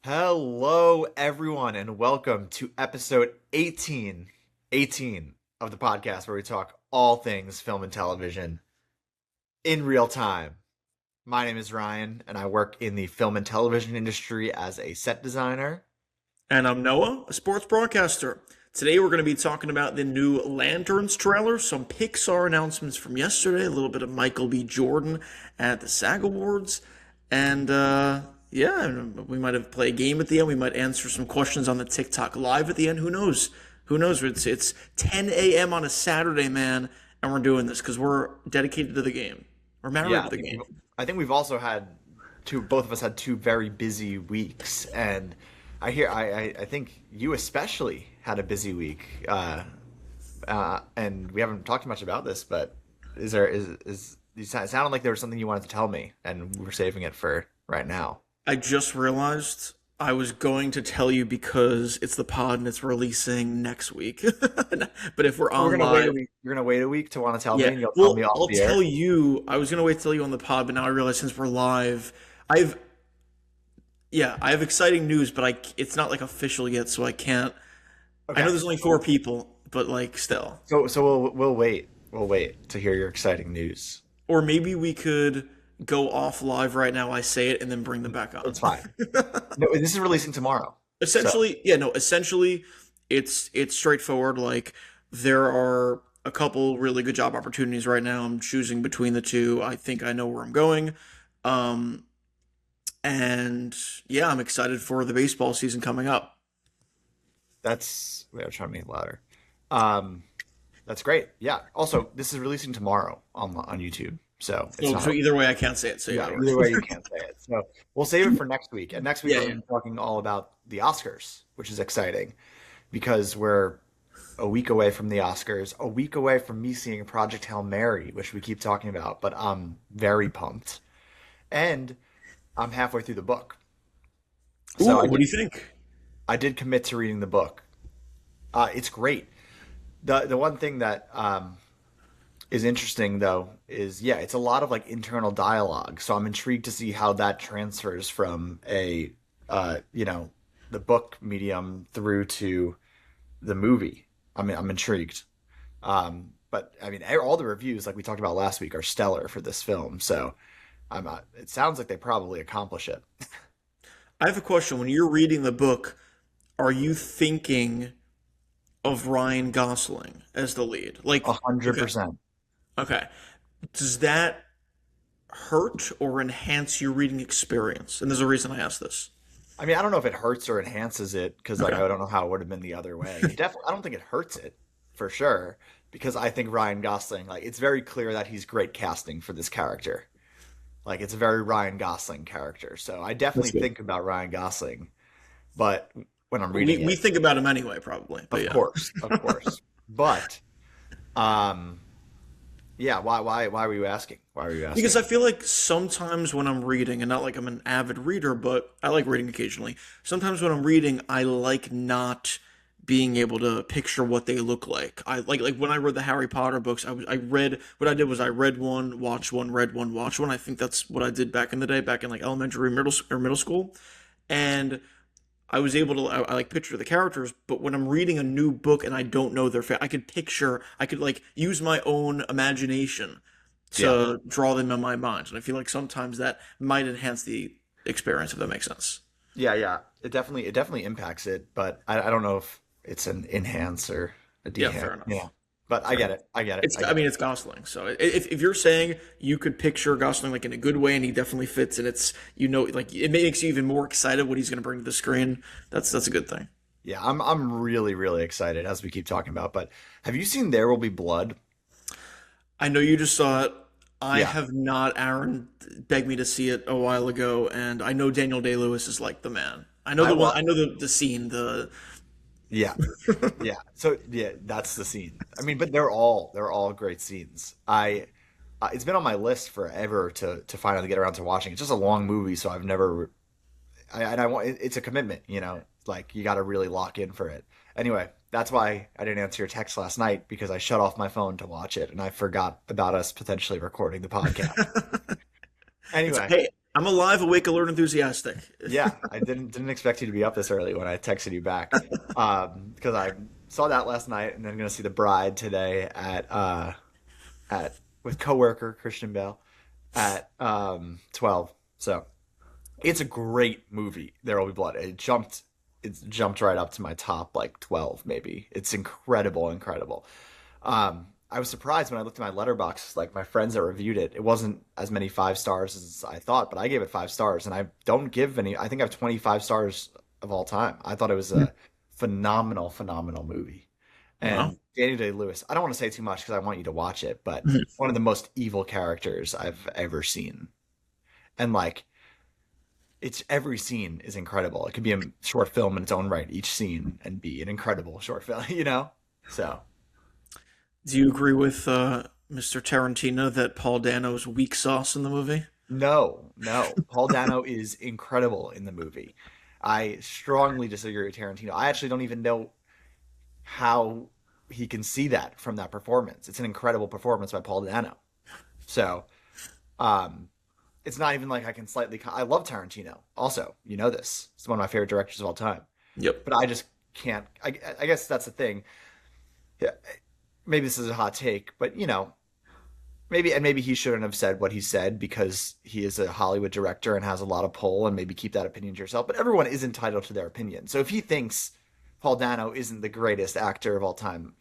Hello, everyone, and welcome to episode 18 of the podcast where we talk all things film and television in real time. My name is Ryan, and I work in the film and television industry as a set designer. And I'm Noah, a sports broadcaster. Today we're going to be talking about the new Lanterns trailer, some Pixar announcements from yesterday, a little bit of Michael B. Jordan at the SAG Awards, and yeah, we might have played a game at the end. We might answer some questions on the TikTok live at the end. Who knows? Who knows? It's 10 a.m. on a Saturday, man, and we're doing this because we're dedicated to the game. We're married Yeah, to the game. I think we've also had both of us had two very busy weeks, and I think you especially had a busy week. And we haven't talked much about this, but it sounded like there was something you wanted to tell me, and we're saving it for right now. I just realized I was going to tell you because it's the pod and it's releasing next week. But if we're Oh, we're on gonna wait a live, week. You're gonna wait a week to want to tell me, yeah, and you'll tell well, me off I'll the air. tell you. I was gonna wait to tell you on the pod, but now I realize since we're live, I've yeah, I have exciting news, but it's not like official yet, so I can't. I know Okay. there's only four people, but like still, So we'll wait. We'll wait to hear your exciting news. or maybe we could go off live right now. I say it and then bring them back on. It's fine. No, this is releasing tomorrow. So Essentially, yeah, no, essentially it's straightforward. Like there are a couple really good job opportunities right now. I'm choosing between the two. I think I know where I'm going. Um and yeah, I'm excited for the baseball season coming up. that's wait, I'm trying to make it louder. Um, that's great. Yeah. Also, this is releasing tomorrow on YouTube, so it's So not. either way I can't say it, so Yeah, yeah, it either way works. you can't say it. So we'll save it for next week. And next week Yeah, we're yeah. going to be talking all about the Oscars, which is exciting because we're a week away from the Oscars, a week away from me seeing Project Hail Mary, which we keep talking about, but I'm very pumped. And I'm halfway through the book. Ooh, So what do you think? I did commit to reading the book. It's great. The one thing that is interesting though is yeah, it's a lot of like internal dialogue. So I'm intrigued to see how that transfers from a you know, the book medium through to the movie. I mean, I'm intrigued. But I mean, all the reviews like we talked about last week are stellar for this film. So it sounds like they probably accomplish it. I have a question. When you're reading the book, are you thinking of Ryan Gosling as the lead? A Like, hundred okay, percent. okay. Does that hurt or enhance your reading experience? And there's a reason I ask this. I mean, I don't know if it hurts or enhances it because, like, Okay. I don't know how it would have been the other way. It definitely, I don't think it hurts it for sure because I think Ryan Gosling, like, it's very clear that he's great casting for this character. Like, it's a very Ryan Gosling character. So I That's definitely good. think about Ryan Gosling, but when I'm We reading we it, think about him anyway, probably. But of yeah. course, of course. But, um, yeah, why were you asking? Why were you Because asking? I feel like sometimes when I'm reading, and not like I'm an avid reader, but I like reading occasionally. Sometimes when I'm reading, I like not being able to picture what they look like. I like when I read the Harry Potter books, I read what I did was I read one, watched one, read one, watched one. I think that's what I did back in the day, back in like elementary, middle school, and I was able to I like picture the characters. But when I'm reading a new book and I don't know their face, I could picture, I could like use my own imagination Yeah. to draw them in my mind. And I feel like sometimes that might enhance the experience, if that makes sense. Yeah. It definitely impacts it, but I don't know if it's an enhance or a Yeah, dehance. fair Yeah. enough. But I Fair get enough. it. I get it. It's, I I get mean, it. it's Gosling. So if you're saying you could picture Gosling like in a good way and he definitely fits and it's, like it makes you even more excited what he's going to bring to the screen, that's a good thing. Yeah, I'm really, really excited as we keep talking about. But have you seen There Will Be Blood? I know you just saw it. I Yeah. have not. Aaron begged me to see it a while ago, and I know Daniel Day-Lewis is like the man. I know I the one. well, I know the scene. The yeah. Yeah. So yeah, that's the scene. I mean, but they're all great scenes. It's been on my list forever to finally get around to watching. It's just a long movie, so I've never and I want it's a commitment, you know. Like you got to really lock in for it. Anyway, that's why I didn't answer your text last night because I shut off my phone to watch it and I forgot about us potentially recording the podcast. it's Anyway, hey. I'm alive, awake, alert, enthusiastic. Yeah, I didn't expect you to be up this early when I texted you back. Because I saw that last night and then gonna see The Bride today at with coworker Christian Bale at 12. So it's a great movie. There Will Be Blood. It jumped right up to my top like 12 maybe. It's incredible, incredible. I was surprised when I looked at my letterbox, like my friends that reviewed it. It wasn't as many 5 stars as I thought, but I gave it 5 stars, and I don't give any. I think I have 25 stars of all time. I thought it was a phenomenal, phenomenal movie. Wow. And Daniel Day-Lewis, I don't want to say too much because I want you to watch it, but one of the most evil characters I've ever seen. And like, it's every scene is incredible. It could be a short film in its own right, each scene, and be an incredible short film, you know? So. Do you agree with Mr. Tarantino that Paul Dano's weak sauce in the movie? No, no. Paul Dano is incredible in the movie. I strongly disagree with Tarantino. I actually don't even know how he can see that from that performance. It's an incredible performance by Paul Dano. So, um, it's not even like I can slightly. I love Tarantino. Also, you know this. It's one of my favorite directors of all time. Yep. But I just can't. I guess that's the thing. Yeah, maybe this is a hot take, but maybe he shouldn't have said what he said because he is a Hollywood director and has a lot of pull, and maybe keep that opinion to yourself. But everyone is entitled to their opinion. So if he thinks Paul Dano isn't the greatest actor of all time,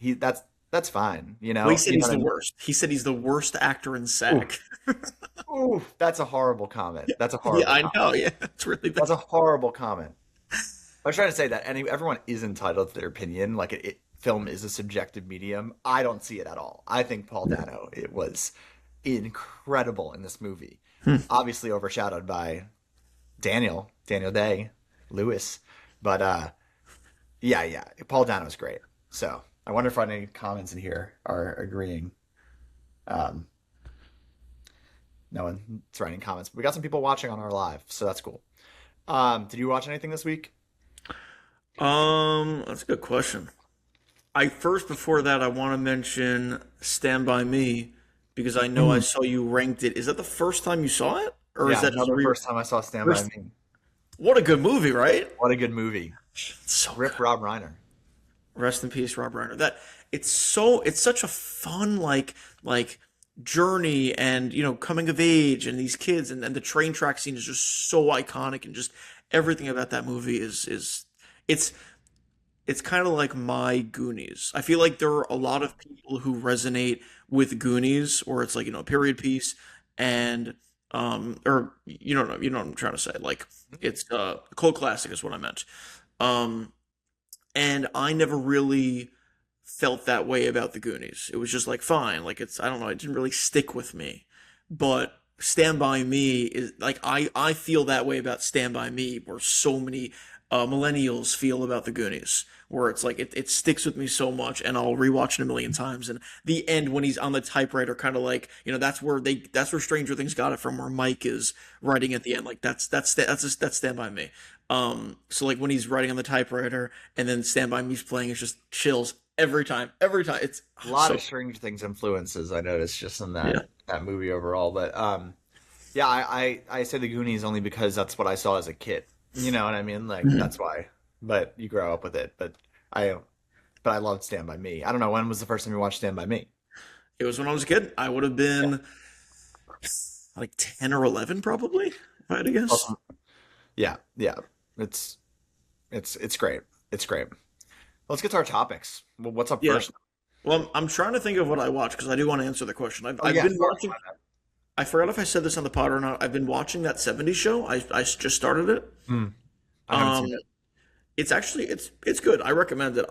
that's fine. You Well, he know, said you know he's what I the mean? worst. He said he's the worst actor in Ooh, SAG. ooh, that's a horrible comment. That's a Yeah, horrible I comment. know. Yeah, it's really bad. That's a horrible comment. I was trying to say that everyone is entitled to their opinion. Like film is a subjective medium. I don't see it at all. I think Paul Dano it was incredible in this movie. Obviously overshadowed by Daniel Day Lewis, but yeah, yeah, Paul Dano's great. So I wonder if any comments in here are agreeing. Um, no one's writing comments, but we got some people watching on our live, so that's cool. Did you watch anything this week? That's a good question. I first before that I want to mention Stand By Me because I know I Mm. saw you ranked it. Is that the first time you saw it, or is Yeah, that just another re? first time I saw Stand By First, Me. what a good movie, right? What a good movie. It's so Rip good. Rob Reiner. Rest in peace, Rob Reiner. That it's such a fun like journey and coming of age and these kids and the train track scene is just so iconic and just everything about that movie is it's it's kind of like my Goonies. I feel like there are a lot of people who resonate with Goonies, or it's like a period piece, and or you know what I'm trying to say. Like it's a cult classic is what I meant. Um, and I never really felt that way about the Goonies. It was just like fine, like it's I don't know, it didn't really stick with me. But Stand By Me is like I feel that way about Stand By Me, where so many millennials feel about the Goonies, where it's like it sticks with me so much, and I'll rewatch it a million times. And the end when he's on the typewriter, kind of like that's where Stranger Things got it from, where Mike is writing at the end, like that's Stand By Me. So like when he's writing on the typewriter and then Stand By Me's playing, it's just chills every time. It's A lot so of Stranger Things influences I noticed just in yeah. that movie overall. But yeah, I say the Goonies only because that's what I saw as a kid. You know what I mean? Like Mhm. that's why. But you grow up with it. I but I loved Stand By Me. I don't know when was the first time you watched Stand By Me. It was when I was a kid. I would have Yeah. been like 10 or 11 probably, if I had to guess. Awesome. Yeah, yeah. It's it's great. It's great. Let's get to our topics. Well, what's up Yeah. first? Well, I'm trying to think of what I watched because I do want to answer the question. I've, Oh I've yeah, been sorry. watching, I forgot if I said this on the pod or not. I've been watching that '70s show. I just started it. Hmm, I haven't Um, seen it. it's actually it's good. I recommend it.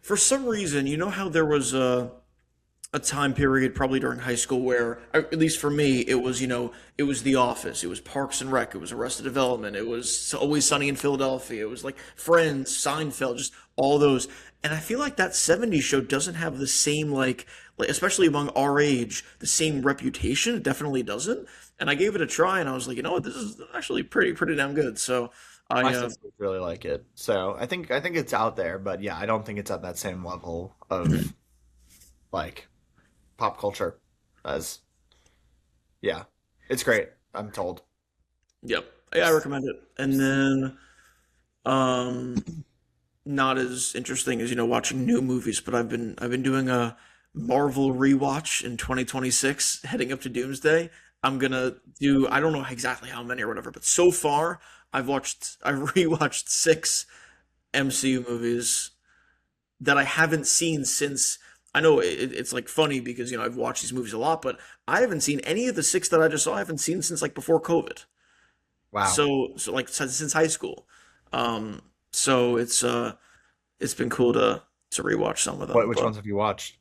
For some reason, you know how there was a time period probably during high school where at least for me it was The Office, it was Parks and Rec, it was Arrested Development, it was Always Sunny in Philadelphia, it was like Friends, Seinfeld, just all those. And I feel like that '70s show doesn't have the same like especially among our age, the same reputation. It definitely doesn't. And I gave it a try and I was like, you know what, this is actually pretty damn good. So My I sisters really like it, so I think it's out there, but yeah, I don't think it's at that same level of like pop culture as yeah, it's great. I'm told. Yep. Yeah, I recommend it. And then um not as interesting as, watching new movies, but I've been doing a Marvel rewatch in 2026 heading up to Doomsday. I'm gonna do, I don't know exactly how many or whatever, but so far I've rewatched six MCU movies that I haven't seen since. I know it's like funny because I've watched these movies a lot, but I haven't seen any of the six that I just saw. I haven't seen since like before COVID. Wow. So like since high school. Um, so it's been cool to rewatch some of What? them. Which But ones have you watched?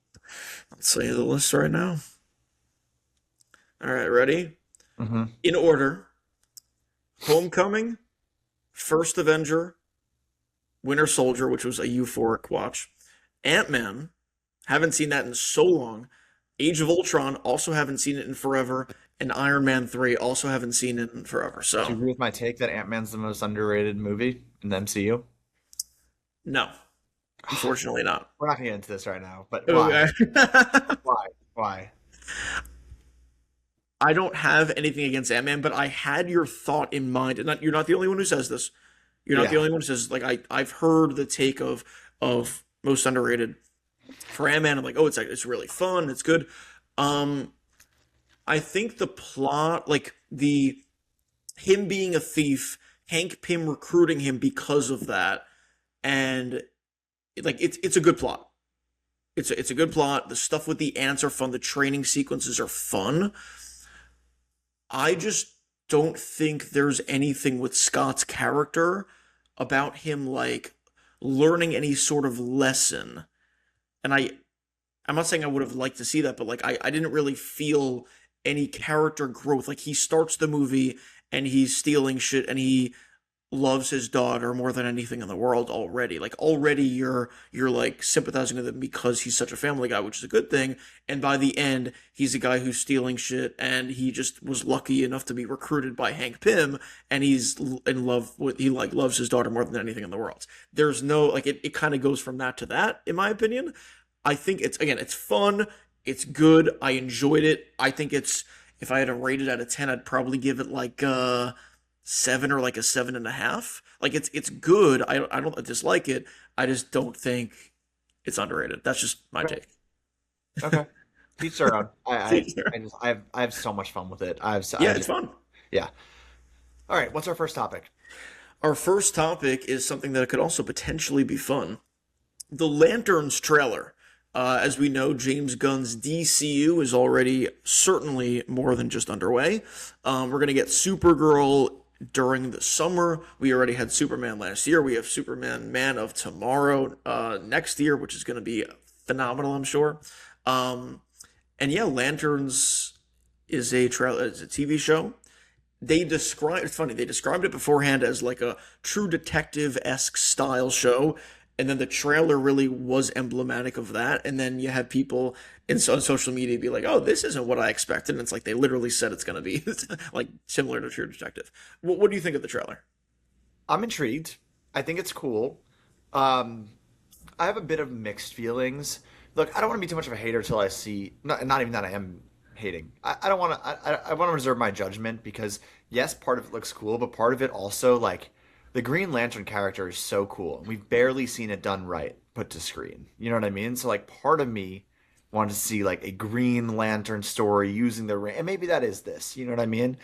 let's say the list right now. All right, ready? Hmm. In order: Homecoming, First Avenger, Winter Soldier, which was a euphoric watch, Ant-Man, haven't seen that in so long. Age of Ultron, also haven't seen it in forever, and Iron Man 3, also haven't seen it in forever. Do you So, agree with my take that Ant-Man's the most underrated movie in the MCU? no, unfortunately not. We're not gonna get into this right now, but why? Okay. Why? Why? I don't have anything against Ant-Man, but I had your thought in mind, and you're not the only one who says this. You're not the Yeah. only one who says, like, I've heard the take of most underrated for Ant-Man. I'm like, oh, it's really fun, it's good. Um, I think the plot, like the him being a thief, Hank Pym recruiting him because of that, and it's a good plot. It's a good plot. The stuff with the ants are fun. The training sequences are fun. I just don't think there's anything with Scott's character about him like learning any sort of lesson. And I'm not saying I would have liked to see that, but like I didn't really feel any character growth. Like he starts the movie and he's stealing shit and he loves his daughter more than anything in the world already. Like already you're like sympathizing with him because he's such a family guy, which is a good thing. And by the end, he's a guy who's stealing shit and he just was lucky enough to be recruited by Hank Pym and he's in love with he like loves his daughter more than anything in the world. There's no like it kind of goes from that to that in my opinion. I think it's fun, it's good, I enjoyed it. I think it's if I had to rate it out of 10, I'd probably give it like 7 or like a 7.5. Like it's good. I don't dislike it. I just don't think it's underrated. That's just my Okay. take. Okay. Teach their own. See, I have so much fun with it. yeah, I it's just fun. yeah. All right. What's our first topic? Our first topic is something that could also potentially be fun. The Lanterns trailer. As we know, James Gunn's DCU is already certainly more than just underway. We're going to get Supergirl during the summer. We already had Superman last year. We have Superman Man of Tomorrow next year, which is going to be phenomenal, I'm sure. Um, and yeah, Lanterns is a TV show. It's funny, they described it beforehand as like a true detective-esque style show, and then the trailer really was emblematic of that, and then you had people on social media be like, oh, this isn't what I expected, and it's like they literally said it's going to be like similar to True Detective. What do you think of the trailer? I'm intrigued. I think it's cool. Um, I have a bit of mixed feelings. Look, I don't want to be too much of a hater till I see. Not even that I am hating. I don't want to. I want to reserve my judgment because yes, part of it looks cool, but part of it also like the Green Lantern character is so cool, and we've barely seen it done right put to screen. You know what I mean? So like, part of me wanted to see like a Green Lantern story using the ring, and maybe that is this. You know what I mean?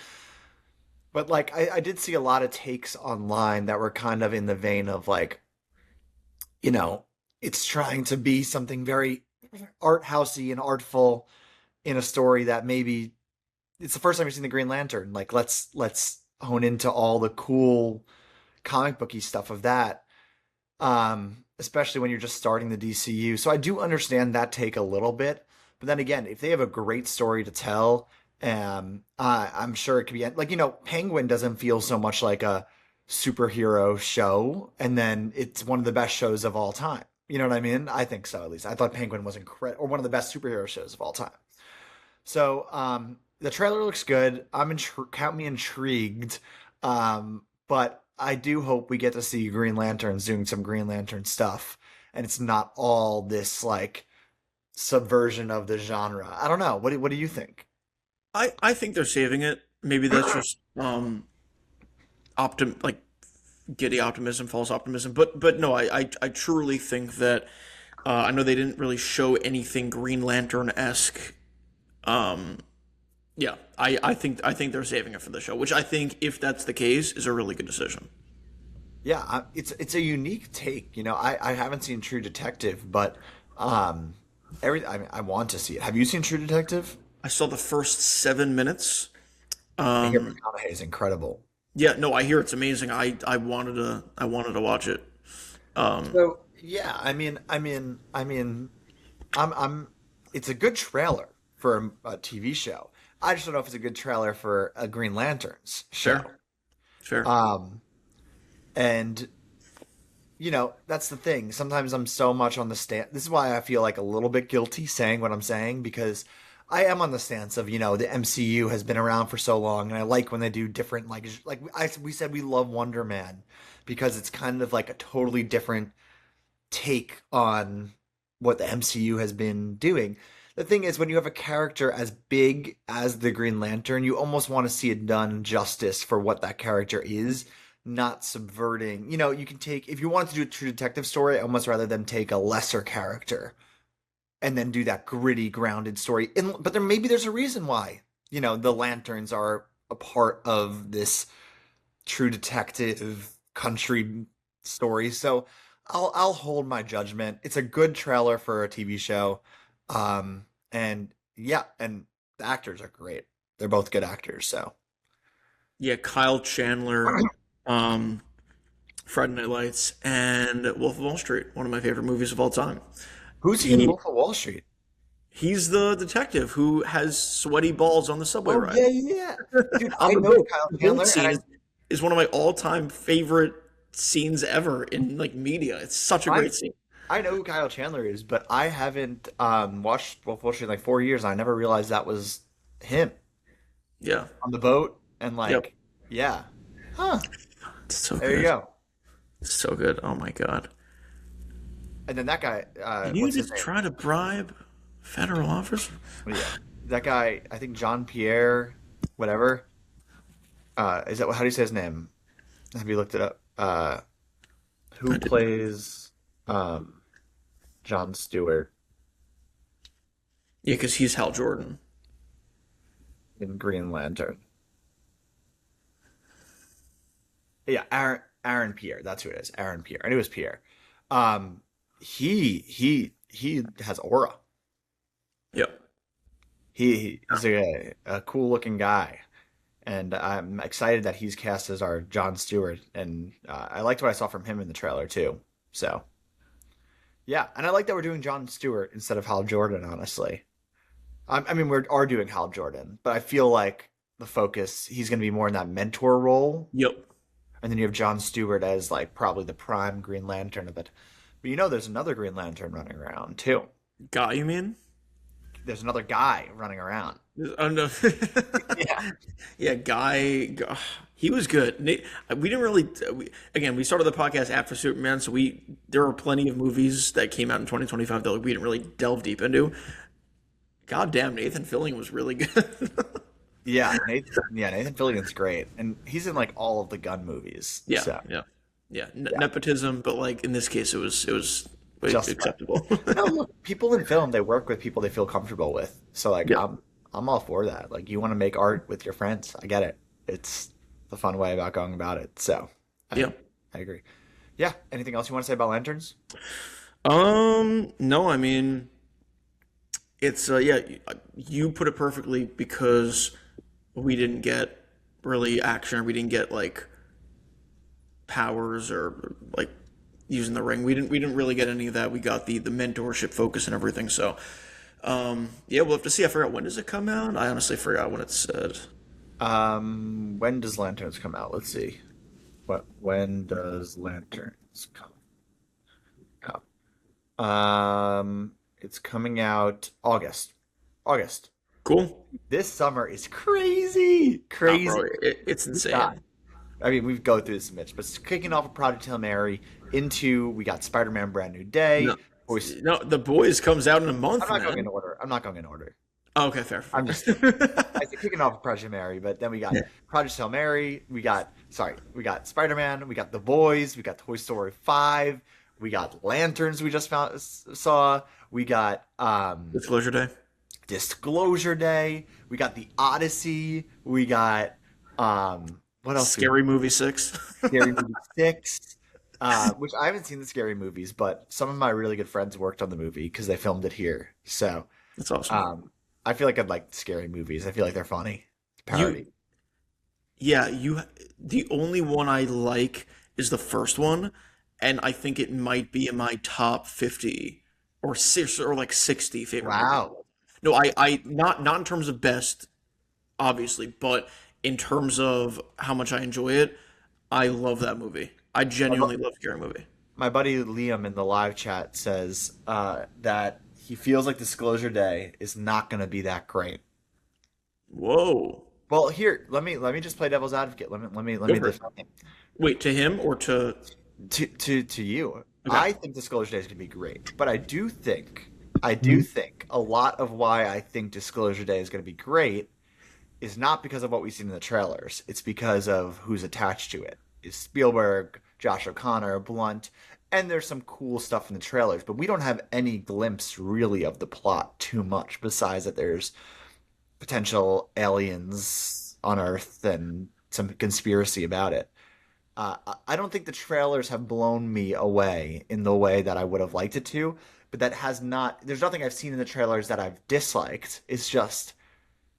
But like, I did see a lot of takes online that were kind of in the vein of like, you know, it's trying to be something very art housey and artful in a story that maybe it's the first time you've seen the Green Lantern. Like let's hone into all the cool comic booky stuff of that. Especially when you're just starting the DCU. So I do understand that take a little bit. But then again, if they have a great story to tell, I'm sure it could be like, Penguin doesn't feel so much like a superhero show, and then it's one of the best shows of all time. You know what I mean? I think so, at least. I thought Penguin was incredible, or one of the best superhero shows of all time. So the trailer looks good. Count me intrigued. But I do hope we get to see Green Lanterns doing some Green Lantern stuff, and it's not all this like subversion of the genre. I don't know. What do you think? I think they're saving it. Maybe that's just like giddy optimism, false optimism. But no, I truly think that I know they didn't really show anything Green Lantern esque. Um, yeah, I think they're saving it for the show, which I think if that's the case is a really good decision. Yeah, it's a unique take. I haven't seen True Detective, but um, I want to see it. Have you seen True Detective? I saw the first 7 minutes. I hear Um, McConaughey is incredible. yeah, no, I hear it's amazing. I wanted to watch it. Um, So yeah, I'm. It's a good trailer for a TV show. I just don't know if it's a good trailer for a Green Lanterns show. fair, fair. Um, and that's the thing. Sometimes I'm so much on the stand. This is why I feel like a little bit guilty saying what I'm saying because I am on the stance of the MCU has been around for so long, and I like when they do different we said we love Wonder Man because it's kind of like a totally different take on what the MCU has been doing. The thing is, when you have a character as big as the Green Lantern, you almost want to see it done justice for what that character is, not subverting. You can take, if you want to do a true detective story, I almost rather them take a lesser character and then do that gritty, grounded story. But there's a reason why, the Lanterns are a part of this true detective country story. So I'll hold my judgment. It's a good trailer for a TV show. And yeah, and the actors are great. They're both good actors, so Yeah, Kyle Chandler, um, Friday Night Lights, and Wolf of Wall Street, one of my favorite movies of all time. who's he in He Wolf of Wall Street? he's the detective who has sweaty balls on the subway Oh ride. yeah, yeah, yeah. Dude, On I the know boat. Kyle The boat Chandler, and scene is one of my all-time favorite scenes ever in like media. It's such a I great scene. I know who Kyle Chandler is, but I haven't watched Wolf of Wall Street in like 4 years. And I never realized that was him Yeah. on the boat, and Yep. yeah, huh? It's so There you good. go. It's so good. Oh my God. And then that guy, And you what's his just name? try to bribe federal officers? Yeah, that guy. I think John Pierre, whatever. Is that how do you say his name? Have you looked it up? I Who didn't. plays um, John Stewart Yeah, because he's Hal Jordan. in Green Lantern? Yeah, Aaron Pierre. That's who it is. Aaron Pierre. I knew it was Pierre. Um, he has aura. Yep. He's a cool looking guy, and I'm excited that he's cast as our John Stewart. And I liked what I saw from him in the trailer too. So yeah, and I like that we're doing John Stewart instead of Hal Jordan. Honestly, I mean we are doing Hal Jordan, but I feel like the focus he's going to be more in that mentor role, Yep. and then you have John Stewart as like probably the prime Green Lantern of it. But there's another Green Lantern running around too. Guy, you mean? There's another guy running around. Oh no. Yeah. Yeah, he was good. We didn't really. Again, we started the podcast after Superman, so there were plenty of movies that came out in 2025 that we didn't really delve deep into. God damn, Nathan Fillion was really good. Nathan Fillion's great, and he's in like all of the gun movies. Yeah, So yeah, yeah. yeah, Nepotism, but like in this case, it was just right. acceptable. No, look, people in film they work with people they feel comfortable with. So like Yeah, I'm all for that. Like you want to make art with your friends, I get it. It's the fun way about going about it. So yeah. I agree. Yeah. Anything else you want to say about lanterns? No, I mean, it's yeah. You put it perfectly because we didn't get really action. We didn't get like powers or like using the ring. We didn't really get any of that. We got the mentorship focus and everything. So yeah, we'll have to see. I forgot when does it come out. I honestly forgot when it said. When does lanterns come out? Let's see. When does lanterns come out? It's coming out August. August. Cool. This summer is crazy, Nah, crazy. bro, it's God. insane. I mean, we've go through this, Mitch, but it's kicking off a Project Hail Mary into we got Spider-Man Brand New Day. No, no, the boys comes out in a I'm month, not going in man. order. I'm not going in order. Oh, okay, fair, I'm just kidding. fair. I said kicking off Project Mary, but then we got Project Hail Mary. We got Spider Man. We got The Boys. We got Toy Story 5. We got Lanterns. We just saw. We got Disclosure Day. Disclosure Day. We got The Odyssey. We got what else? Scary Movie 6. Scary Movie 6. Which I haven't seen the scary movies, but some of my really good friends worked on the movie because they filmed it here. So That's awesome. I feel like I'd like scary movies. I feel like they're funny. You, Parody. yeah, you. The only one I like is the first one, and I think it might be in my top 50 or six or like 60 favorite movies. Wow. No, I not in terms of best, obviously, but in terms of how much I enjoy it, I love that movie. I My, genuinely bu- love Scary Movie. my buddy Liam in the live chat says that he feels like Disclosure Day is not going to be that great. Whoa. Well, here, let me just play devil's advocate. Let Go me for it. defend him. Wait, to him or to? To you. Okay. I think Disclosure Day is going to be great, but I do think a lot of why I think Disclosure Day is going to be great is not because of what we've seen in the trailers. It's because of who's attached to it. Is Spielberg, Josh O'Connor, Blunt, and there's some cool stuff in the trailers, but we don't have any glimpse really of the plot too much besides that there's potential aliens on Earth and some conspiracy about it. I don't think the trailers have blown me away in the way that I would have liked it to, but that has not. There's nothing I've seen in the trailers that I've disliked. It's just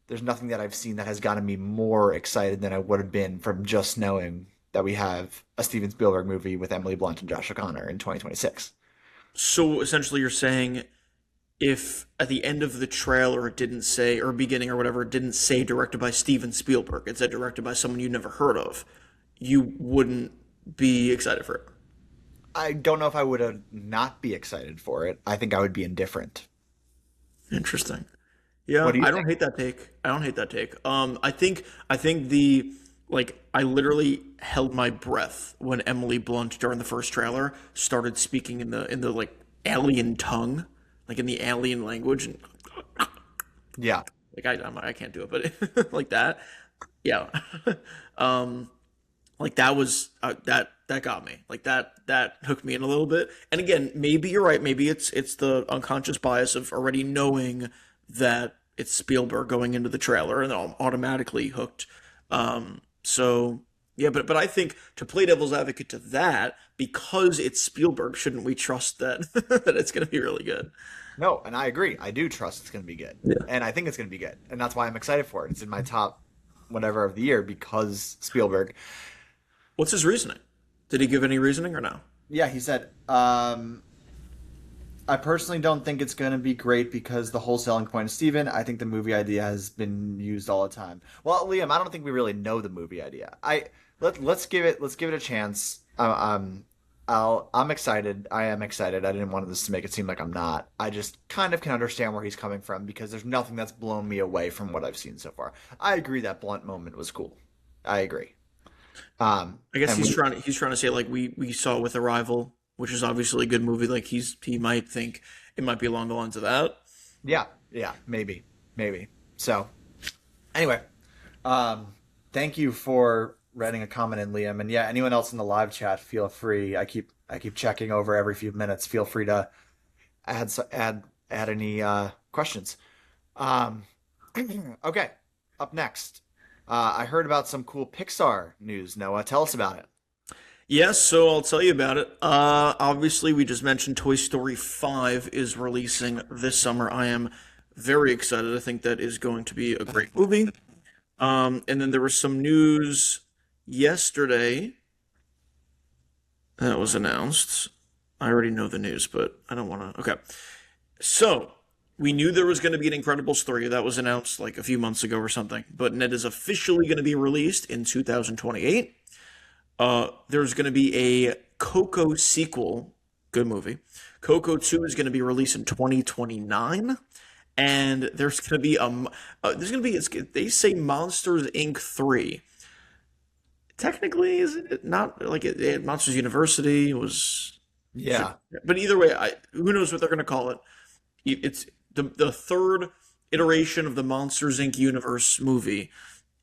there's nothing that I've seen that has gotten me more excited than I would have been from just knowing that we have a Steven Spielberg movie with Emily Blunt and Josh O'Connor in 2026. So essentially, you're saying if at the end of the trailer it didn't say, or beginning or whatever, it didn't say directed by Steven Spielberg, it said directed by someone you never heard of, you wouldn't be excited for it. I don't know if I would have not be excited for it. I think I would be indifferent. Interesting. Yeah, What do you I don't think? hate that take. I don't hate that take. I think the like I literally held my breath when Emily Blunt during the first trailer started speaking in the like alien tongue, like in the alien language, and Yeah. like I can't do it, but like that, yeah. um, like that was that got me. Like that hooked me in a little bit. And again, maybe you're right. Maybe it's the unconscious bias of already knowing that it's Spielberg going into the trailer, and then I'm automatically hooked. So yeah, but I think to play devil's advocate to that, because it's Spielberg, shouldn't we trust that that it's going to be really good? No, and I agree. I do trust it's going to be good. Yeah. And I think it's going to be good. And that's why I'm excited for it. It's in my top whatever of the year because Spielberg. What's his reasoning? Did he give any reasoning or no? Yeah, he said, I personally don't think it's going to be great because the whole selling point is Steven. I think the movie idea has been used all the time. Well, Liam, I don't think we really know the movie idea. Let's give it a chance. I'm excited. I am excited. I didn't want this to make it seem like I'm not. I just kind of can understand where he's coming from because there's nothing that's blown me away from what I've seen so far. I agree that Blunt moment was cool. I agree. I guess And he's trying to say like we saw with Arrival, which is obviously a good movie. Like he might think it might be along the lines of that. yeah, yeah, maybe. So anyway, thank you for writing a comment in, Liam. And yeah, anyone else in the live chat, feel free. I keep checking over every few minutes. Feel free to add any questions. Um, okay, up next, I heard about some cool Pixar news. Noah, tell us about it. Yes, so I'll tell you about it. Obviously, we just mentioned Toy Story 5 is releasing this summer. I am very excited. I think that is going to be a great movie. And then there was some news yesterday that was announced. I already know the news, but I don't want to. Okay. So, we knew there was going to be an Incredibles 3 that was announced like a few months ago or something, but it is officially going to be released in 2028. There's going to be a Coco sequel. Good movie. Coco 2 is going to be released in 2029. And there's going to be they say Monsters Inc. 3. Technically, is it not like Monsters University was, Yeah. but either way, who knows what they're going to call it. It's the third iteration of the Monsters Inc. universe movie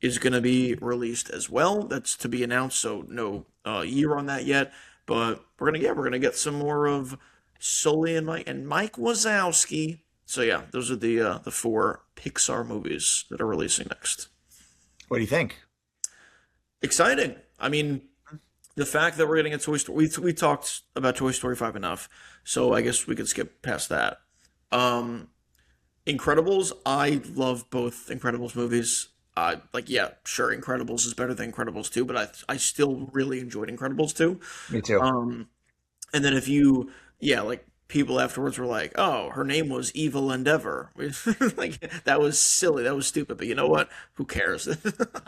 is going to be released as well. That's to be announced, so no year on that yet. But we're gonna get some more of Sully and Mike Wazowski. So yeah, those are the four Pixar movies that are releasing next. What do you think? Exciting. I mean, the fact that we're getting a Toy Story, we talked about Toy Story 5 enough, so I guess we could skip past that. Um, Incredibles, I love both Incredibles movies. Like, yeah, sure, Incredibles is better than Incredibles 2, but I still really enjoyed Incredibles 2. Me too. Um, and then if you, yeah, like people afterwards were like, "Oh, her name was Evil Endeavor." Like that was silly, that was stupid. But you know what? Who cares?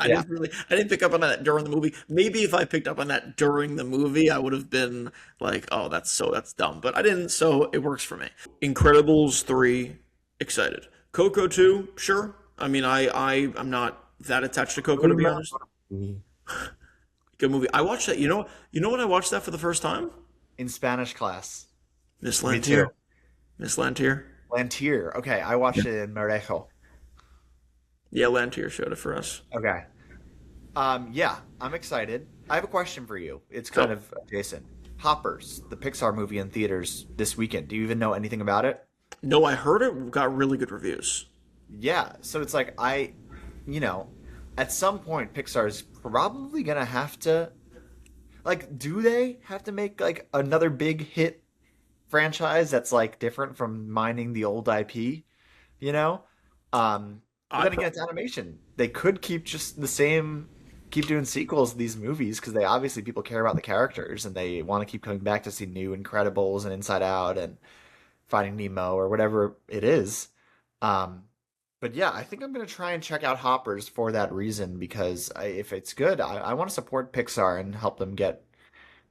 Yeah. I didn't pick up on that during the movie. Maybe if I picked up on that during the movie, I would have been like, "Oh, that's dumb." But I didn't, so it works for me. Incredibles 3, excited. Coco 2, sure. I mean, I'm not that attached to Coco to be honest. Good movie. I watched that. You know when I watched that for the first time? In Spanish class. Miss Me too. Lantier. Miss Lantier. Lantier. Okay, I watched it in Marejo. Yeah, Lantier showed it for us. Okay. Yeah, I'm excited. I have a question for you. It's kind So, of adjacent. Hoppers, the Pixar movie in theaters this weekend. Do you even know anything about it? no, I heard it got really good reviews. Yeah, so it's like you know, at some point Pixar is probably gonna have to like, do they have to make like another big hit franchise that's like different from mining the old IP? You know? But I then again, pro- it's animation. They could keep just the same, keep doing sequels to these movies because they obviously people care about the characters and they want to keep coming back to see new Incredibles and Inside Out and Finding Nemo or whatever it is. Um, but yeah, I think I'm gonna try and check out Hoppers for that reason because if it's good, I want to support Pixar and help them get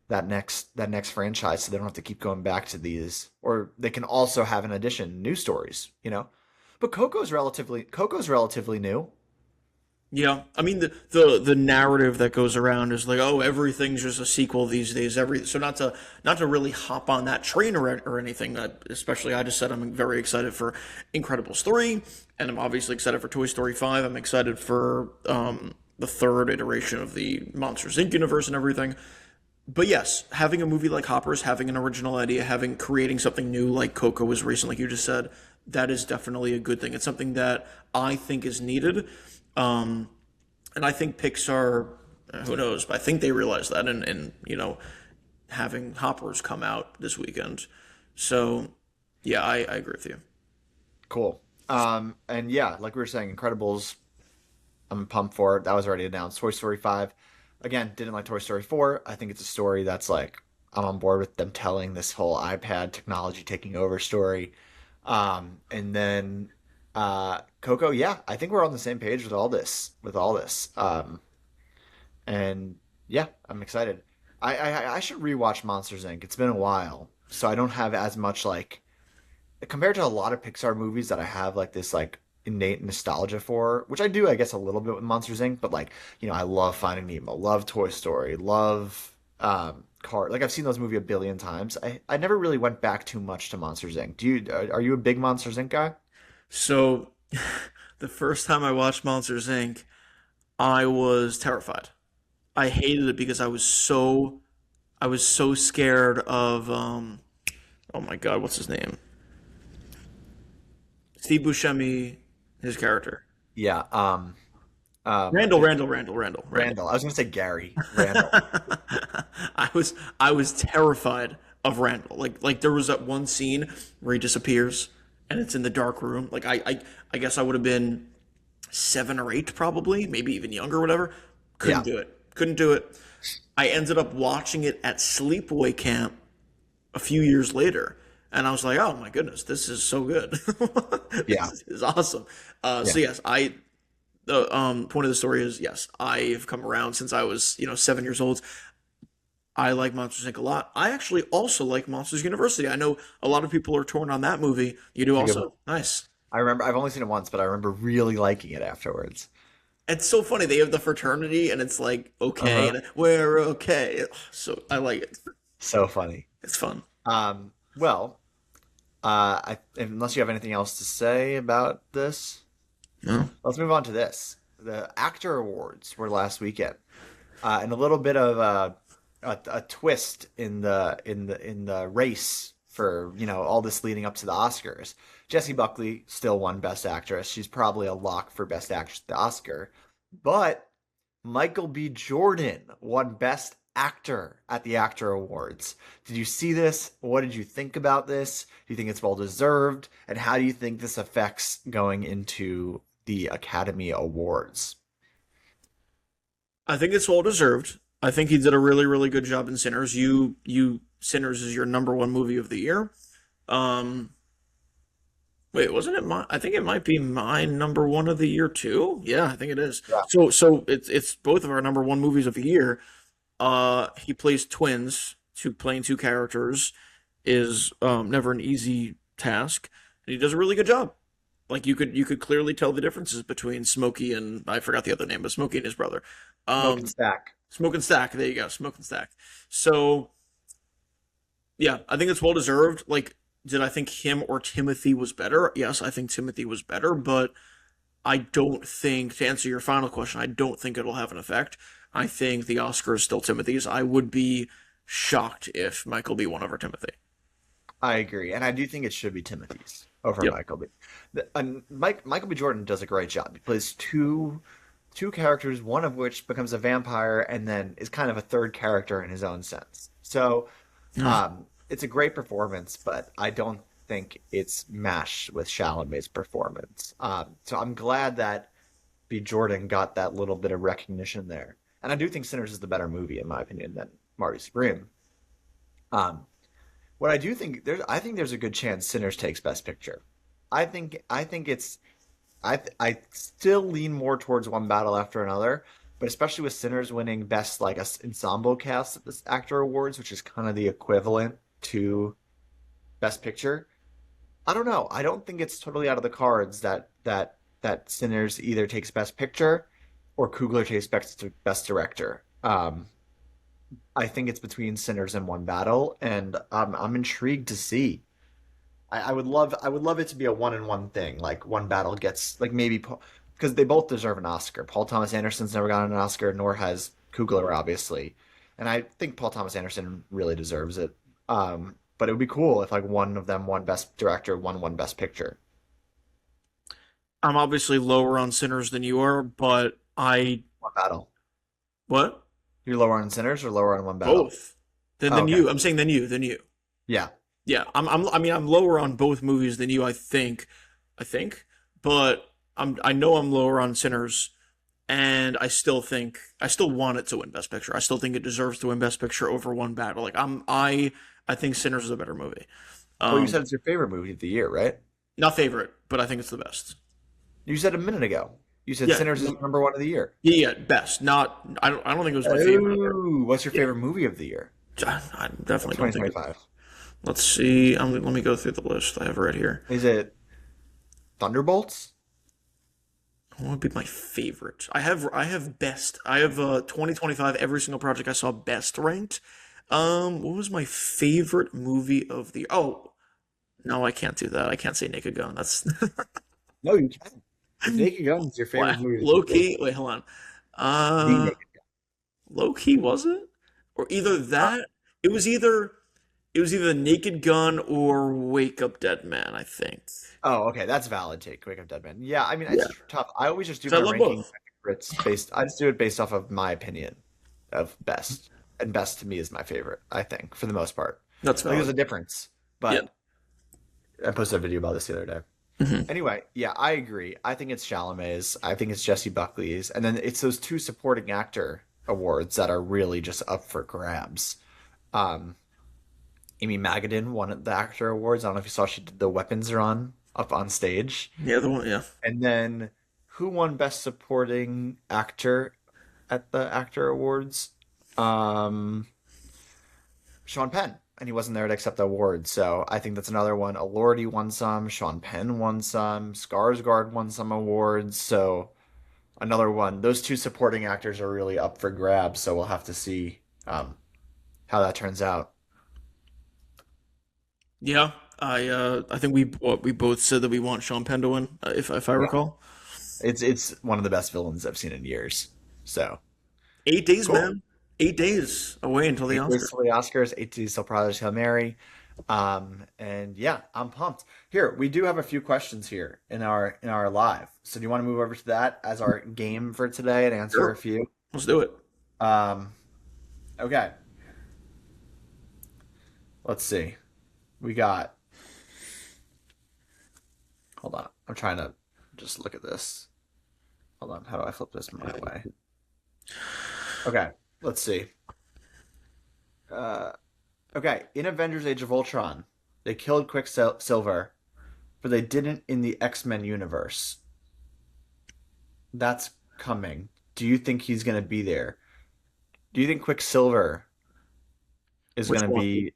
that next franchise so they don't have to keep going back to these, or they can also have an addition, new stories, you know. But Coco's relatively new. yeah, I mean the narrative that goes around is like, oh, everything's just a sequel these days. So not to really hop on that train or anything. Especially, I just said I'm very excited for Incredibles 3, and I'm obviously excited for Toy Story 5. I'm excited for the third iteration of the Monsters Inc. universe and everything. But yes, having a movie like Hoppers, having an original idea, having creating something new like Coco was recent, like you just said, that is definitely a good thing. It's something that I think is needed, um, and I think Pixar, who knows? But I think they realize that, and having Hoppers come out this weekend. So yeah, I agree with you. Cool. And yeah, like we were saying, Incredibles, I'm pumped for it. That was already announced. Toy Story 5, again, didn't like Toy Story 4. I think it's a story that's like I'm on board with them telling this whole iPad technology taking over story. And then Coco, yeah, I think we're on the same page with all this. And yeah, I'm excited. I should rewatch Monsters Inc. It's been a while, so I don't have as much like compared to a lot of Pixar movies that I have like this like innate nostalgia for, which I do, I guess, a little bit with Monsters Inc. But like, I love Finding Nemo, love Toy Story, love Car. Like I've seen those movies a billion times. I never really went back too much to Monsters Inc. Are you a big Monsters Inc. guy? So the first time I watched Monsters Inc., I was terrified. I hated it because I was so scared of oh my god, what's his name? Steve Buscemi, his character. Yeah. Randall. Randall. I was gonna say Gary. Randall. I was terrified of Randall. Like there was that one scene where he disappears and it's in the dark room. I guess I would have been 7 or 8 probably, maybe even younger, whatever. Yeah. Couldn't do it. Couldn't do it. I ended up watching it at sleepaway camp a few years later. And I was like, oh my goodness, this is so good. Yeah. This is awesome. So Yeah. yes, the point of the story is yes, I've come around since I was 7 years old. I like Monsters Inc. a lot. I actually also like Monsters University. I know a lot of people are torn on that movie. You do It's a good one. also. Nice. I remember I've only seen it once, but I remember really liking it afterwards. It's so funny. They have the fraternity, and it's like okay, Uh-huh. and we're okay. So I like it. So funny. It's fun. Well, Unless you have anything else to say about this, No. let's move on to this. The actor awards were last weekend, and a little bit of a twist in the race for all this leading up to the Oscars. Jessie Buckley still won Best Actress. She's probably a lock for Best Actress at the Oscar, but Michael B. Jordan won Best Actor at the Actor Awards. Did you see this? What did you think about this? Do you think it's well deserved? And how do you think this affects going into the Academy Awards? I think it's well deserved. I think he did a really, really good job in Sinners. You Sinners is your number one movie of the year. Um, Wait, wasn't it my? I think it might be my number one of the year too. Yeah, I think it is. Yeah. So it's both of our number one movies of the year. He plays twins, playing two characters is never an easy task, and he does a really good job. Like you could clearly tell the differences between Smokey and I forgot the other name, but Smokey and his brother. Smoke and Um, Stack. Smoke and Stack. There you go, Smoke and Stack. So yeah, I think it's well deserved. Like, did I think him or Timothy was better? Yes, I think Timothy was better, but I don't think, to answer your final question, I don't think it'll have an effect. I think the Oscar is still Timothy's. I would be shocked if Michael B. won over Timothy. I agree, and I do think it should be Timothy's over Yep. Michael B. Michael B. Jordan does a great job. He plays two characters, one of which becomes a vampire, and then is kind of a third character in his own sense. So, Yeah. it's a great performance, but I don't think it's matched with Chalamet's performance. So I'm glad that B. Jordan got that little bit of recognition there, and I do think Sinners is the better movie in my opinion than Marty Supreme. Um, what I do think I think there's a good chance Sinners takes Best Picture. I think it's I still lean more towards One Battle After Another, but especially with Sinners winning Best like ensemble cast at this Actor Awards, which is kind of the equivalent to Best Picture. I don't know. I don't think it's totally out of the cards that Sinners either takes Best Picture or Coogler takes Best Director. I think it's between Sinners and One Battle, and I'm intrigued to see. I would love it to be a one and one thing. Like One Battle gets like maybe because they both deserve an Oscar. Paul Thomas Anderson's never gotten an Oscar, nor has Coogler, obviously. And I think Paul Thomas Anderson really deserves it. But it would be cool if like one of them won Best Director, one won Best Picture. I'm obviously lower on Sinners than you are, but I One Battle. what? You're lower on Sinners or lower on One Battle? Both. Than Oh, than okay. you. I'm saying than you. Yeah. Yeah, I mean, I'm lower on both movies than you. I think, but I know I'm lower on Sinners, and I still want it to win Best Picture. I still think it deserves to win Best Picture over One Battle. I think Sinners is a better movie. Well, you Um, said it's your favorite movie of the year, right? Not favorite, but I think it's the best. You said a minute ago. You said Yeah, Sinners is number one of the year. yeah, best. Not I don't think it was my favorite. Oh, what's your Yeah, favorite movie of the year I of definitely don't think it. 2025? Let's see. Let me go through the list I have right here. Is it Thunderbolts? What would be my favorite? I have best. I have 2025 every single project I saw best ranked. What was my favorite movie of the Oh, no, I can't do that. I can't say Naked Gun. That's No, you can. If Naked Gun is your favorite movie of low the year, key. Wait, hold on. the Uh Naked Low key was it? Or either Gun. that it was either Naked Gun or Wake Up Dead Man, I think. Oh, okay, that's valid take. Wake Up Dead Man. Yeah, I mean Yeah. it's tough. I always just do 'Cause I my love ranking both. favorites based. I just do it based off of my opinion of best, and best to me is my favorite. I think for the most part. That's I think there's valid. a difference, Yeah. but I posted a video about this the other day. Hmm. Anyway, yeah, I agree. I think it's Chalamet's. I think it's Jesse Buckley's, and then it's those two supporting actor awards that are really just up for grabs. Um, Amy Magadan won the actor awards. I don't know if you saw she did the weapons run up on stage, Yeah, the one. Yeah. and then who won Best Supporting Actor at the actor awards? Um, Sean Penn, and he wasn't there to accept the award. So I think that's another one. Elordi won some. Sean Penn won some. Skarsgård won some awards. So another one. Those two supporting actors are really up for grabs. So we'll have to see how that turns out. Yeah. I think we both said that we want Sean Penn to win, if I Yeah, recall. it's one of the best villains I've seen in years. So 8 days, cool. man. 8 days away until the 8 days Oscar. till the Oscars, 8 days till Project Hail Mary. And yeah, I'm pumped. Here, we do have a few questions here in our live. So do you want to move over to that as our game for today and answer a Sure. few? Let's do it. Um, okay, let's see. We got, hold on. I'm trying to just look at this. Hold on. How do I flip this my way? Okay, let's see. Uh, okay, in Avengers Age of Ultron, they killed Quicksilver, but they didn't in the X-Men universe. That's coming. Do you think he's going to be there? Do you think Quicksilver is Which going to one? be?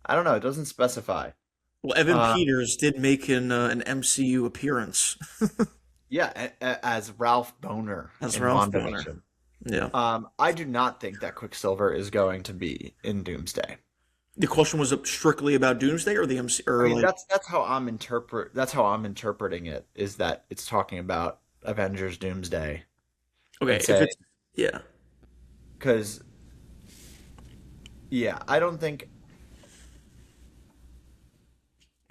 I don't know. It doesn't specify. Well, Evan Uh, Peters did make an MCU appearance yeah, as Ralph Boner as in Ralph Boner. WandaVision. Yeah. I do not think that Quicksilver is going to be in Doomsday. The question was strictly about Doomsday or the MC I or mean, like that's how I'm interpreting it, is that it's talking about Avengers Doomsday and okay, if say it's yeah. because yeah, I don't think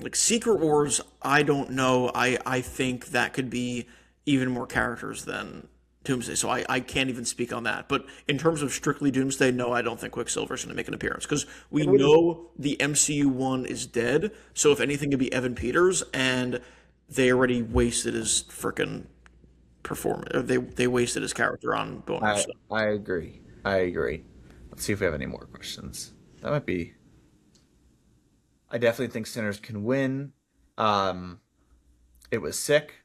Like Secret Wars, I don't know. I think that could be even more characters than Doomsday. So I can't even speak on that. But in terms of strictly Doomsday, no, I don't think Quicksilver's going to make an appearance because we it would. know the MCU one is dead. So if anything, it'd be Evan Peters, and they already wasted his freaking performance. Or they wasted his character on Boner. So I agree. I agree. Let's see if we have any more questions. That might be. I definitely think Sinners can win. Um, it was sick.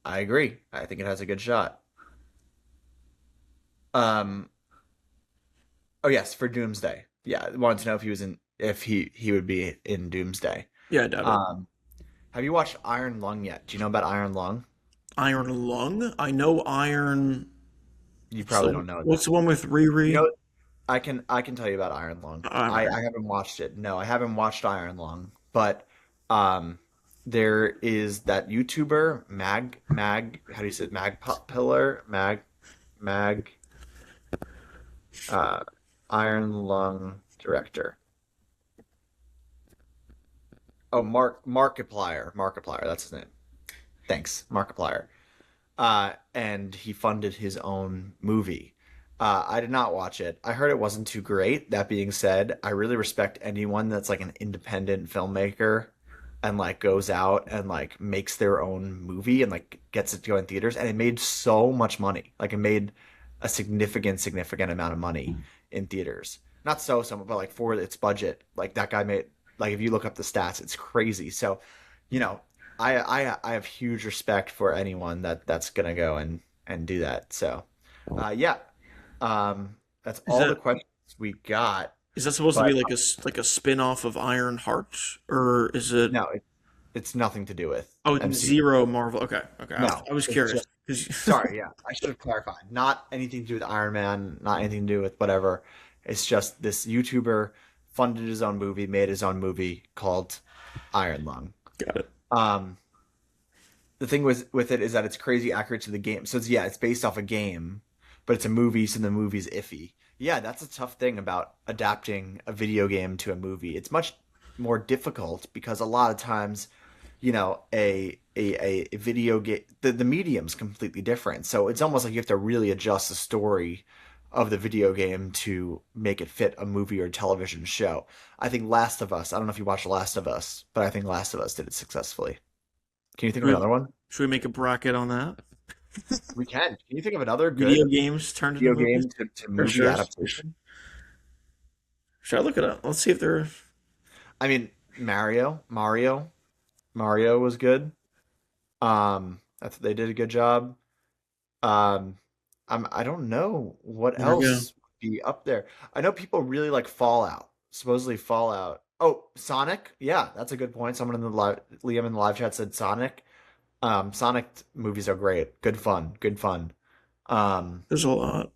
I agree. I think it has a good shot. Um, oh yes, for Doomsday. Yeah, I wanted to know if he was in if he would be in Doomsday. yeah, I doubt it. Um, have you watched Iron Lung yet? Do you know about Iron Lung? Iron Lung. I know Iron. You probably So don't know what's that. the one with You Riri? know, I can tell you about Iron Lung. Iron. I haven't watched it. No, I haven't watched Iron Lung, but um there is that YouTuber Mag how do you say it? Pillar Mag uh Iron Lung director. Oh, Markiplier, that's his name. Thanks, Markiplier. And he funded his own movie. I did not watch it. I heard it wasn't too great. That being said, I really respect anyone that's like an independent filmmaker and like goes out and like makes their own movie and like gets it to go in theaters. And it made so much money. Like it made a significant amount of money in theaters. Not so, but like for its budget, like that guy made like if you look up the stats, it's crazy. So, you know, I have huge respect for anyone that's gonna go and do that. So, yeah, that's Is all the that questions we got. is that supposed to be But like like a spin-off of Iron Heart, or is it? no, it's nothing to do with Oh, MCU. Zero Marvel. Okay, okay. No, I was it's curious just because sorry. Yeah, I should have clarified. Not anything to do with Iron Man. Not anything to do with whatever. It's just this YouTuber funded his own movie, made his own movie called Iron Lung. got it. Um, the thing with it is that it's crazy accurate to the game. So it's based off a game, but it's a movie, so the movie's iffy. Yeah, that's a tough thing about adapting a video game to a movie. It's much more difficult because a lot of times, a video game the medium's completely different. So it's almost like you have to really adjust the story of the video game to make it fit a movie or television show. I think Last of Us, I don't know if you watched Last of Us, but I think Last of Us did it successfully. Can you think Should of we, another one? should we make a bracket on that? We can. Can you think of another Video good games turned into video movies? game to For movie sure. adaptation? Should I look it up? Let's see if they're. I mean, Mario was good. That's they did a good job. Um, I don't know what There we go. else would be up there. I know people really like Fallout. Supposedly Fallout. Oh, Sonic. Yeah, that's a good point. Someone in the Liam in the live chat said Sonic. Sonic movies are great. Good fun. Good fun. Um, There's a lot.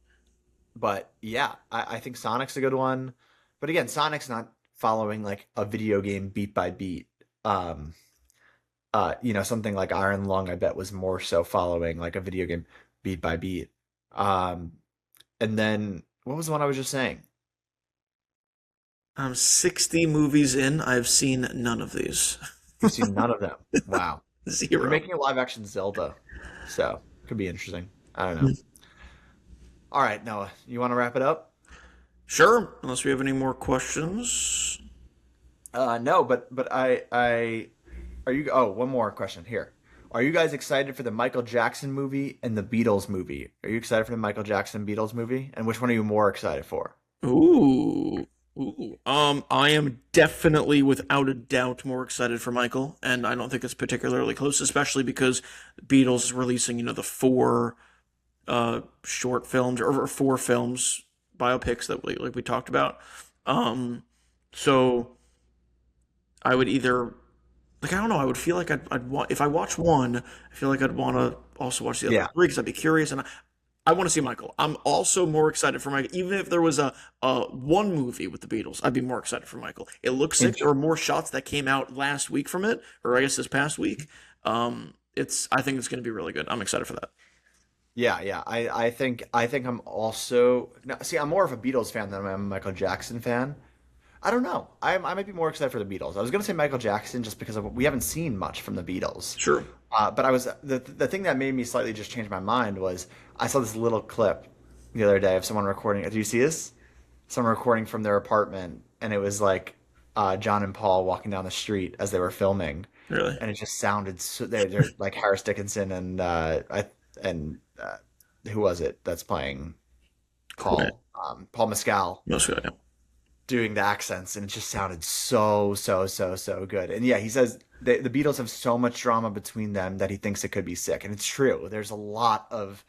but yeah, I think Sonic's a good one. But again, Sonic's not. following like a video game beat by beat. Um, Something like Iron Lung, I bet, was more so following like a video game beat by beat. Um, and then what was the one I was just saying? I'm 60 movies in. I've seen none of these. You've seen none of them. Wow. They're Zero. making a live action Zelda, so could be interesting. I don't know. All right, Noah, you want to wrap it up? Sure, unless we have any more questions. No, but I are you? Oh, one more question here. Are you guys excited for the Michael Jackson movie and the Beatles movie? Are you excited for the Michael Jackson Beatles movie? And which one are you more excited for? Ooh. Ooh. I am definitely, without a doubt, more excited for Michael, and I don't think it's particularly close, especially because Beatles is releasing, the four short films or four films, biopics that we talked about. Um, so I would either like I don't know. I would feel like I'd want if I watch one, I feel like I'd want to also watch the other Yeah. three because I'd be curious and I want to see Michael. I'm also more excited for Michael. Even if there was a one movie with the Beatles, I'd be more excited for Michael. It looks sick. There were more shots that came out last week from it, or I guess this past week. It's I think it's going to be really good. I'm excited for that. Yeah, yeah. I think I'm also no, see, I'm more of a Beatles fan than I'm a Michael Jackson fan. I don't know. I might be more excited for the Beatles. I was gonna say Michael Jackson just because we haven't seen much from the Beatles. Sure. But I was the thing that made me slightly just change my mind was I saw this little clip the other day of someone recording. Did you see this? Someone recording from their apartment, and it was like John and Paul walking down the street as they were filming, Really. and it just sounded so. They're like Harris Dickinson and who was it that's playing Right. Paul Mescal Most good. Yeah. doing the accents, and it just sounded so good. And yeah, he says the Beatles have so much drama between them that he thinks it could be sick, and it's true. There's a lot of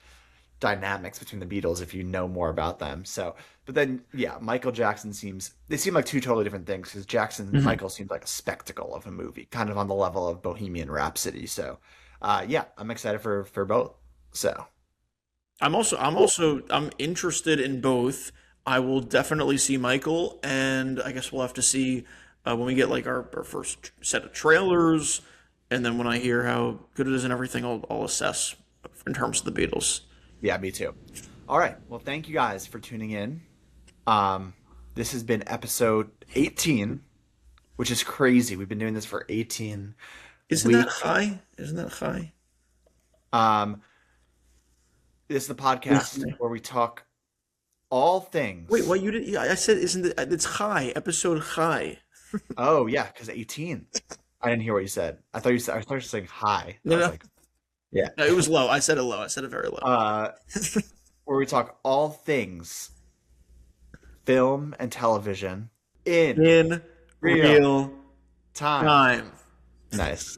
dynamics between the Beatles if you know more about them. So, but then yeah, Michael Jackson they seem like two totally different things because Mhm. Michael seems like a spectacle of a movie, kind of on the level of Bohemian Rhapsody. So, yeah, I'm excited for both. So, cool. I'm interested in both. I will definitely see Michael, and I guess we'll have to see when we get like our first set of trailers, and then when I hear how good it is and everything, I'll assess in terms of the Beatles. Yeah, me too. All right. Well, thank you guys for tuning in. Um, this has been episode 18, which is crazy. We've been doing this for 18 Isn't that weeks. high? Isn't that high? Um, this is the podcast where we talk all Wait, things. what you did? Yeah, I said isn't it? It's high. Episode high. Oh, yeah, because 18. I didn't hear what you said. I thought you were saying hi. I No, was no, like, yeah. no, it was low. I said it low. I said it very low. Uh, where we talk all things film and television in In real real time. time. Nice.